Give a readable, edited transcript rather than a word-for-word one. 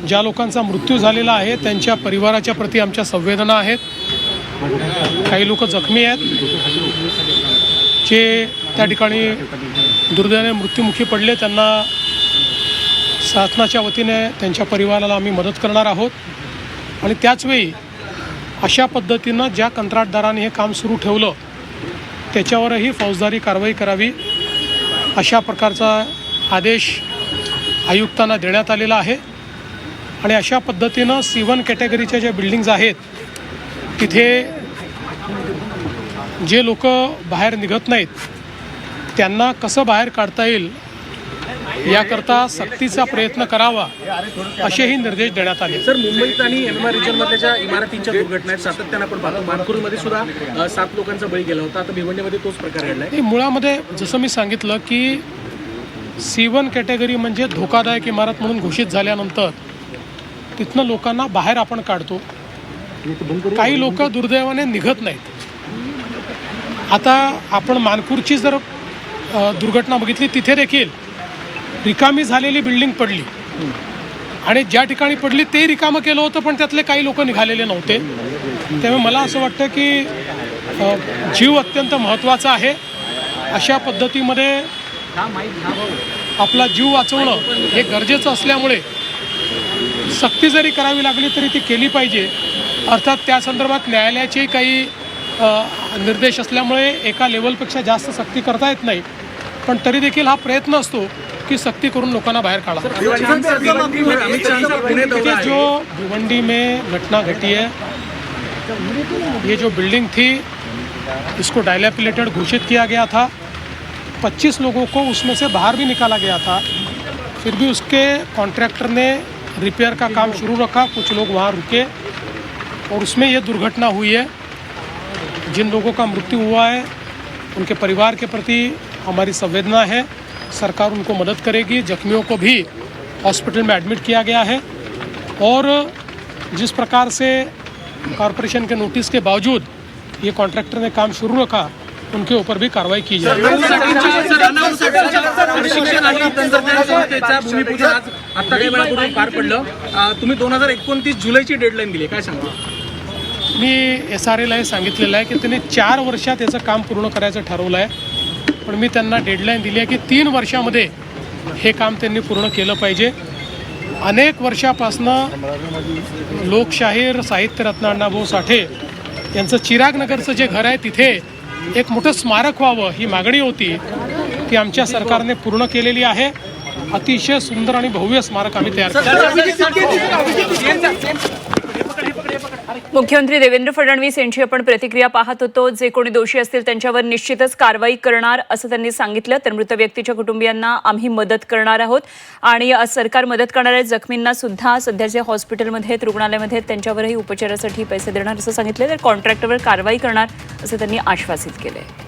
ज्या लोकांचा मृत्यू झालेला आहे त्यांच्या परिवाराच्या प्रति आमच्या संवेदना आहेत। काही लोक जखमी आहेत जे त्या ठिकाणी दुर्दैवाने मृत्युमुखी पडले, त्यांना शासनाच्या वतीने त्यांच्या परिवाराला आम्ही मदत करणार आहोत। आणि त्याचवेळी अशा पद्धतीनं ज्या कंत्राटदाराने हे काम सुरू ठेवलं त्याच्यावरही फौजदारी कारवाई करावी अशा प्रकारचा आदेश आयुक्तांना देण्यात आलेला आहे। आणि अशा पद्धतीनं C1 कॅटेगरीच्या ज्या बिल्डिंग्स आहेत तिथे जे लोक बाहेर निघत नाहीत त्यांना कसं बाहेर काढता येईल याकरता सक्तीचा प्रयत्न करावा असेही निर्देश देण्यात आले। सर, मुंबईत आणि MMR रिजनमधल्या ज्या इमारतींच्या दुर्घटना आहेत सातत्यानं आपण पाहतो। मानखुर्दमध्ये सुद्धा 7 लोकांचा बळी गेला होता, आता भिवंडीमध्ये तोच प्रकार घडलाय। मुळामध्ये जसं मी सांगितलं की C1 कॅटेगरी म्हणजे धोकादायक इमारत म्हणून घोषित झाल्यानंतर तिथनं लोकांना बाहेर आपण काढतो। काही लोक दुर्दैवाने निघत नाहीत। आता आपण मानखुर्दची जर दुर्घटना बघितली तिथे देखील रिकामी झालेली बिल्डिंग पडली आणि ज्या ठिकाणी पडली ते रिकामं केलं होतं, पण त्यातले काही लोक निघालेले नव्हते। त्यामुळे मला असं वाटतं की जीव अत्यंत महत्त्वाचा आहे। अशा पद्धतीमध्ये आपला जीव वाचवणं हे गरजेचं असल्यामुळे सक्ती जरी करावी लागली तरी ती केली पाहिजे। अर्थात त्या संदर्भात न्यायालयाचे काही निर्देश असल्यामुळे एका लेवलपेक्षा जास्त सक्ती करता येत नाही, पण तरी देखील हा प्रयत्न असतो की सक्ती करून लोकांना बाहर काढ़ा। जो भिवंडी में घटना घटी है, ये जो बिल्डिंग थी इसको डायलैपिलेटेड घोषित किया गया था। 25 लोगों को उसमें से बाहर भी निकाला गया था, फिर भी उसके कॉन्ट्रैक्टर ने रिपेयर का काम शुरू रखा। कुछ लोग वहाँ रुके और उसमें ये दुर्घटना हुई है। जिन लोगों का मृत्यु हुआ है उनके परिवार के प्रति हमारी संवेदना है। सरकार उनको मदद करेगी। जख्मियों को भी हॉस्पिटल में एडमिट किया गया है और जिस प्रकार से कॉरपोरेशन के नोटिस के बावजूद ये कॉन्ट्रैक्टर ने काम शुरू रखा उनके ऊपर भी कार्रवाई की जाए। पार पडलं, तुम्ही 2029 जुलैची डेडलाईन दिली, काय सांगा? मी SRAला हे सांगितलेलं आहे की त्यांनी 4 वर्षात याचं काम पूर्ण करायचं ठरवलं आहे, पण मी त्यांना डेडलाईन दिली आहे की 3 वर्षामध्ये हे काम त्यांनी पूर्ण केलं पाहिजे। अनेक वर्षापासनं लोकशाहीर साहित्यरत्न अण्णाभाऊ साठे यांचं चिरागनगरचं जे घर आहे तिथे एक मोठं स्मारक व्हावं ही मागणी होती, ती आमच्या सरकारने पूर्ण केलेली आहे। अतिशय सुंदर आणि भव्य स्मारक आम्ही तयार केलं। मुख्यमंत्री देवेंद्र फडणवीस यांची आपण प्रतिक्रिया पाहत होतो। जे कोणी दोषी असतील त्यांच्यावर निश्चितच कारवाई करणार असं त्यांनी सांगितलं। तर मृत व्यक्तीच्या कुटुंबियांना आम्ही मदत करणार आहोत आणि सरकार मदत करणार आहे। जखमींना सुद्धा सध्याचे हॉस्पिटलमध्ये आहेत, रुग्णालयामध्ये आहेत, त्यांच्यावरही उपचारासाठी पैसे देणार असं सांगितलं। तर कॉन्ट्रॅक्टरवर कारवाई करणार असं त्यांनी आश्वासित केलंय।